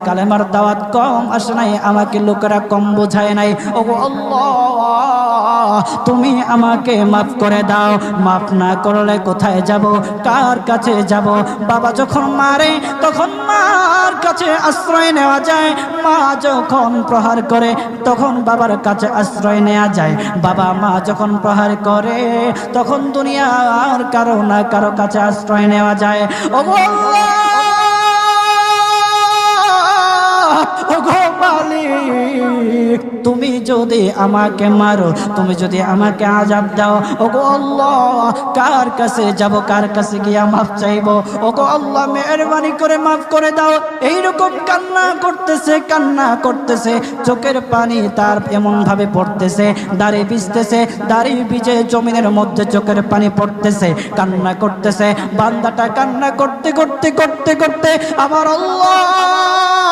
কালেমার দাওয়াত কম আসে নাই, আমাকে লোকেরা কম বোঝায় নাই। ওগো আল্লাহ, তুমি আমাকে মাফ করে দাও। মাফ না করলে কোথায় যাব, কার কাছে যাব? বাবা যখন মারে তখন মার কাছে আশ্রয় নেওয়া যায়, মা যখন প্রহার করে তখন বাবার কাছে আশ্রয় নেওয়া যায়। বাবা মা যখন প্রহার করে তখন দুনিয়ার কারো না কারো কাছে আশ্রয় নেওয়া যায়। ওগো আল্লাহ, ওগো মালিক, তুমি যদি আমাকে মারো, তুমি যদি আমাকে আযাব দাও, ওগো আল্লাহ, কার কাছে যাব, কার কাছে গিয়া মাফ চাইবো? ওগো আল্লাহ, মেহেরবানি করে মাফ করে দাও। এইরকম কান্না করতেছে, কান্না করতেছে, চোখের পানি তার এমন ভাবে পড়তেছে, দাড়ি ভিজতেছে, দাড়ি ভিজে জমিনের মধ্যে চোখের পানি পড়তেছে, কান্না করতেছে। বান্দাটা কান্না করতে করতে করতে করতে আমার আল্লাহ